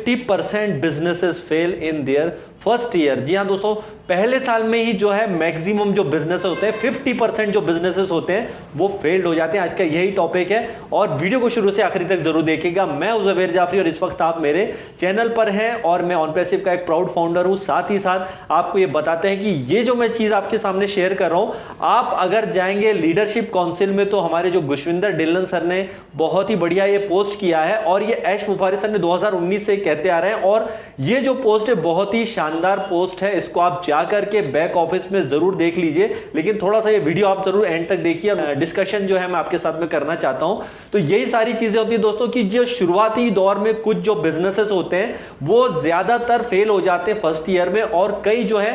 50% businesses fail in their first year. जी हाँ दोस्तों, पहले साल में ही जो है मैक्सिमम जो बिजनेस होते हैं 50% जो बिजनेसेस होते हैं वो फेल्ड हो जाते हैं। आज का यही टॉपिक है और वीडियो को शुरू से आखिरी तक जरूर देखिएगा। मैं हूं ज़ुबैर जाफरी और इस वक्त आप मेरे चैनल पर हैं और मैं ऑनपैसिव का एक प्राउड फाउंडर हूं। साथ ही साथ आपको ये बताते हैं कि ये जो मैं चीज आपके सामने शेयर कर रहा हूं, आप अगर जाएंगे लीडरशिप काउंसिल में तो हमारे जो गुशविंदर डिल्लन सर ने बहुत ही बढ़िया ये पोस्ट किया है और ये ऐश मुफारी सर ने 2019 से कहते आ रहे हैं और ये जो पोस्ट है बहुत ही शानदार पोस्ट है। इसको आप जाकर के बैक ऑफिस में जरूर देख लीजिए, लेकिन थोड़ा सा ये वीडियो आप जरूर एंड तक देखिए। डिस्कशन जो है मैं आपके साथ में करना चाहता हूं। तो यही सारी चीजें होती है दोस्तों कि जो शुरुआती दौर में कुछ जो बिजनेसेस होते हैं वो ज्यादातर फेल हो जाते हैं फर्स्ट ईयर में और कई जो है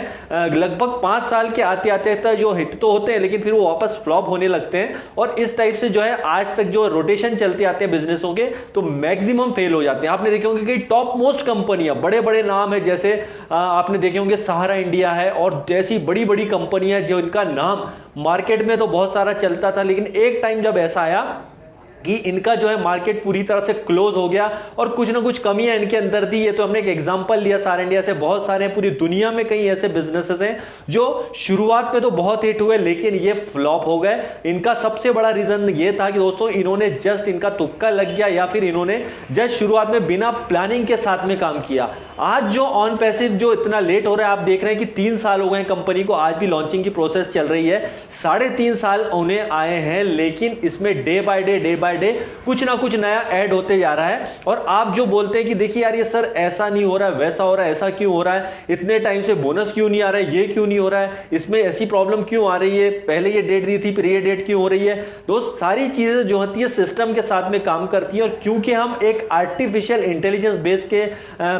लगभग 5 साल के आते आते तक जो हिट तो होते हैं लेकिन फिर वो वापस फ्लॉप होने लगते हैं और इस टाइप से जो है आज तक जो रोटेशन चलते आते हैं बिजनेसों के तो मैक्सिमम फेल हो जाते हैं। आपने देखे होंगे कि टॉप मोस्ट कंपनियां, बड़े बड़े नाम है, जैसे आपने देखे होंगे सहारा इंडिया है और जैसी बड़ी बड़ी कंपनियां जो इनका नाम मार्केट में तो बहुत सारा चलता था, लेकिन एक टाइम जब ऐसा आया कि इनका जो है मार्केट पूरी तरह से क्लोज हो गया और कुछ ना कुछ कमियां इनके अंदर थी। ये तो हमने एक एग्जांपल लिया सहारा इंडिया से, बहुत सारे हैं, पूरी दुनिया में कई ऐसे बिजनेसेस हैं जो शुरुआत में तो बहुत हिट हुए लेकिन ये फ्लॉप हो गए। इनका सबसे बड़ा रीजन ये था कि दोस्तों इन्होंने जस्ट इनका तुक्का लग गया या फिर इन्होंने जस्ट शुरुआत में बिना प्लानिंग के साथ में काम किया। आज जो ऑन पैसिव जो इतना लेट हो रहा है, आप देख रहे हैं कि 3 साल हो गए कंपनी को, आज भी लॉन्चिंग की प्रोसेस चल रही है, 3.5 साल उन्हें आए हैं, लेकिन इसमें डे बाय डे कुछ ना कुछ नया ऐड होते जा रहा है। और आप जो बोलते हैं कि देखिए यार ये सर ऐसा नहीं हो रहा है, वैसा हो रहा है, ऐसा क्यों हो रहा है, इतने टाइम से बोनस क्यों नहीं आ रहा है, ये क्यों नहीं हो रहा है, इसमें ऐसी प्रॉब्लम क्यों आ रही है, पहले ये डेट दी थी फिर ये डेट क्यों हो रही है। दोस्त सारी चीजें जो होती है सिस्टम के साथ में काम करती है और क्योंकि हम एक आर्टिफिशियल इंटेलिजेंस बेस के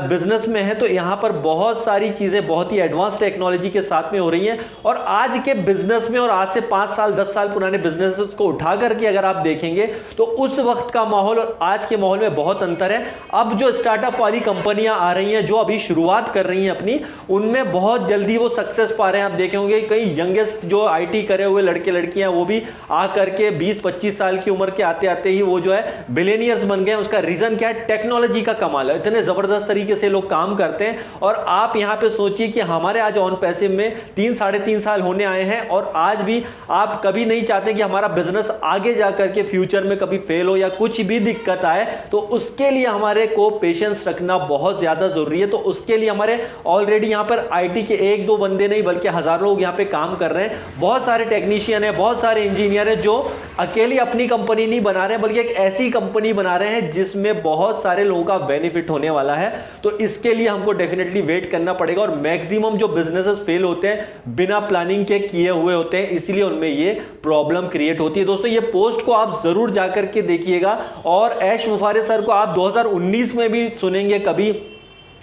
बिजनेस में है तो यहां पर बहुत सारी चीजें बहुत ही एडवांस टेक्नोलॉजी के साथ में हो रही हैं। और आज के बिजनेस में और आज से 5 साल 10 साल पुराने बिजनेसेस को उठा करके अगर आप देखेंगे तो उस वक्त का माहौल और आज के माहौल में बहुत अंतर है। अब जो स्टार्टअप वाली कंपनियां आ रही हैं जो अभी शुरुआत कर रही हैं अपनी, उनमें बहुत जल्दी वो सक्सेस पा रहे हैं। आप देखेंगे कई यंगेस्ट जो आईटी करे हुए लड़के लड़कियां वो भी आ करके 20-25 साल की उम्र के आते आते ही वो जो है बिलियनियर्स बन गए। उसका रीजन क्या है? टेक्नोलॉजी का कमाल है, इतने जबरदस्त तरीके से लोग काम करते हैं। और आप यहां पे सोचिए कि हमारे आज ऑन पैसिव में 3-3.5 साल होने आए हैं और आज भी आप कभी नहीं चाहते कि हमारा बिजनेस आगे जाकर के फ्यूचर में कभी फेल हो या कुछ भी दिक्कत आए, तो उसके लिए हमारे को पेशेंस रखना बहुत ज्यादा जरूरी है। तो उसके लिए हमारे ऑलरेडी यहां पर आईटी के 1-2 बंदे नहीं बल्कि हजारों लोग यहां पे काम कर रहे हैं। बहुत सारे टेक्नीशियन है, बहुत सारे इंजीनियर है जो अकेली अपनी कंपनी नहीं बना रहे हैं बल्कि एक ऐसी कंपनी बना रहे हैं जिसमें बहुत सारे लोगों का बेनिफिट होने वाला है। तो इसके लिए हमको डेफिनेटली वेट करना पड़ेगा और मैक्सिमम जो बिजनेसेस फेल होते हैं बिना प्लानिंग के किए हुए होते हैं, इसलिए उनमें ये प्रॉब्लम क्रिएट होती है। दोस्तों ये पोस्ट को आप जरूर जाकर के देखिएगा और ऐश मुफारी सर को आप 2019 में भी सुनेंगे, कभी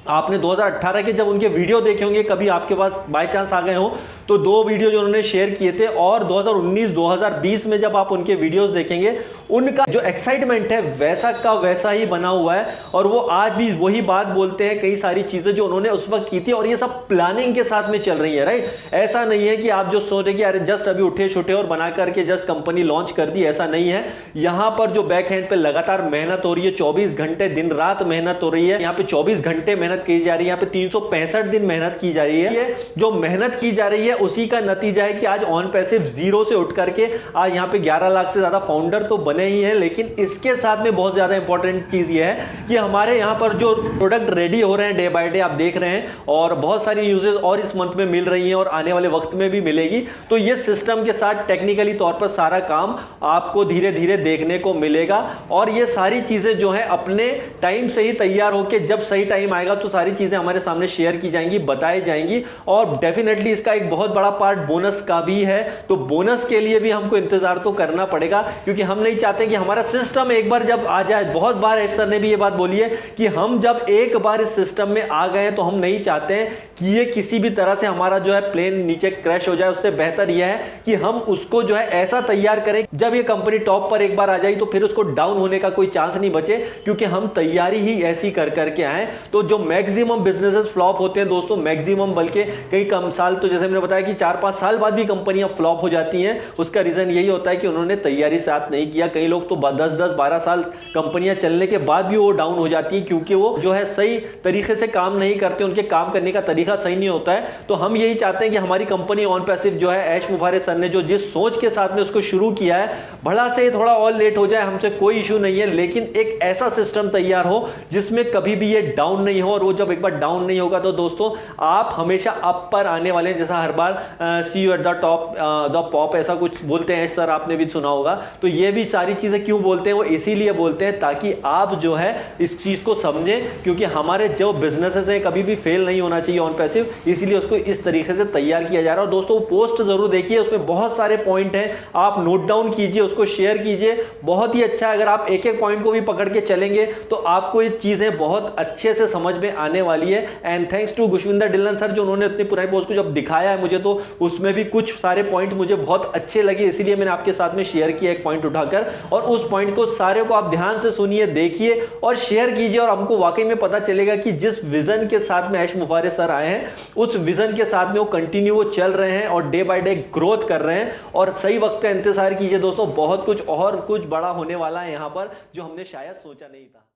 आपने 2018 के जब उनके वीडियो देखे होंगे, कभी आपके पास बाय चांस आ गए हो तो 2 वीडियो जो उन्होंने शेयर किए थे और 2019-2020 में जब आप उनके वीडियोस देखेंगे उनका जो एक्साइटमेंट है वैसा का वैसा ही बना हुआ है और वो आज भी वही बात बोलते हैं। कई सारी चीजें जो उन्होंने उस वक्त की थी और ये सब प्लानिंग के साथ में चल रही है, राइट। ऐसा नहीं है कि आप जो सोच रहे कि अरे जस्ट अभी उठे छुटे और बना करके जस्ट कंपनी लॉन्च कर दी, ऐसा नहीं है। यहां पर जो बैक हैंड पे लगातार मेहनत हो रही है, 24 घंटे दिन रात मेहनत हो रही है। यहाँ पे 24 घंटे मेहनत की जा रही है, यहाँ पे 365 दिन मेहनत की जा रही है। ये जो मेहनत की जा रही है उसी का नतीजा है कि आज ऑन पैसिव जीरो से उठ करके आज यहाँ पे 11 लाख से ज्यादा फाउंडर तो बने ही हैं, लेकिन इसके साथ में बहुत ज्यादा इंपॉर्टेंट चीज ये है कि हमारे यहाँ पर जो प्रोडक्ट रेडी हो रहे हैं डे बाय डे आप देख रहे हैं और बहुत सारी यूजेस और इस मंथ में मिल रही हैं और आने वाले वक्त में भी मिलेगी। तो ये सिस्टम के साथ टेक्निकली तौर पर सारा काम आपको धीरे धीरे देखने को मिलेगा और ये सारी चीजें जो है अपने टाइम से ही तैयार होकर जब सही टाइम आएगा तो सारी चीजें हमारे सामने शेयर की जाएंगी, बताई जाएंगी। और डेफिनेटली इसका एक बहुत बड़ा पार्ट बोनस का भी है, तो बोनस के लिए भी हमको इंतजार तो करना पड़ेगा क्योंकि हम नहीं चाहते कि हमारा सिस्टम एक बार जब आ जाए, बहुत बार एस सर ने भी ये बात बोली है कि हम जब एक बार इस सिस्टम में आ गए तो हम नहीं चाहते हैं कि ये किसी भी तरह से हमारा जो है प्लेन नीचे क्रैश हो जाए। उससे बेहतर यह है कि हम उसको जो है ऐसा तैयार करें जब ये कंपनी टॉप पर एक बार आ जाए तो फिर उसको डाउन होने का कोई चांस नहीं बचे, क्योंकि हम तैयारी ही ऐसी कर करके आए। तो जो मैक्सिमम बिजनेसेस फ्लॉप होते हैं दोस्तों, मैक्सिमम बल्कि कई कम साल तो जैसे मैंने बताया है कि 4-5 साल बाद भी कंपनियां फ्लॉप हो जाती हैं, उसका रीजन यही होता है कि उन्होंने तैयारी साथ नहीं किया। कई लोग तो 10-10-12 साल कंपनियां चलने के बाद भी वो डाउन हो जाती हैं, क्योंकि वो जो है सही तरीके से काम नहीं करते, उनके काम करने का तरीका सही नहीं होता है। तो हम यही चाहते हैं कि हमारी कंपनी ऑन पैसिव जो है, ऐश मुफारिस सर ने जो जिस सोच के साथ में उसको शुरू किया है, भला से थोड़ा और लेट हो जाए, हमसे कोई इशू नहीं है, लेकिन एक ऐसा सिस्टम तैयार हो जिसमें कभी भी ये डाउन नहीं हो। और वो जब एक बार डाउन नहीं होगा तो दोस्तों आप हमेशा अप पर आने वाले हैं। जैसा हर बार see you at the top the pop, ऐसा कुछ बोलते हैं सर, आपने भी सुना होगा। तो ये भी सारी चीजें क्यों बोलते हैं, वो इसीलिए बोलते हैं ताकि आप जो है इस चीज को समझें, क्योंकि हमारे जो बिजनेसेस है कभी भी फेल नहीं होना चाहिए ऑन पैसिव, इसलिए उसको इस तरीके से तैयार किया जा रहा है। और दोस्तों पोस्ट जरूर देखिए, उसमें बहुत सारे पॉइंट हैं, आप नोट डाउन कीजिए, उसको शेयर कीजिए, बहुत ही अच्छा। अगर आप एक एक पॉइंट को भी पकड़ के चलेंगे तो आपको ये चीजें बहुत अच्छे से समझ में आने वाली है। And thanks to Gushwinder Dhillon sir, जो उन्होंने अपनी पुरानी पोस्ट को जब दिखाया है मुझे, तो उसमें भी कुछ सारे पॉइंट मुझे बहुत अच्छे लगे, इसीलिए मैंने आपके साथ में शेयर किया एक पॉइंट उठाकर। और उस पॉइंट को सारे को आप ध्यान से सुनिए, देखिए और शेयर कीजिए, और हमको वाकई में पता चलेगा कि जिस विजन के साथ में ऐश मुफारिस सर आए हैं, उस विजन के साथ में वो कंटिन्यू वो चल रहे हैं और डे बाय डे ग्रोथ कर रहे हैं। और सही वक्त का इंतजार कीजिए दोस्तों, बहुत कुछ और कुछ बड़ा होने वाला है यहां पर, जो हमने शायद सोचा नहीं था।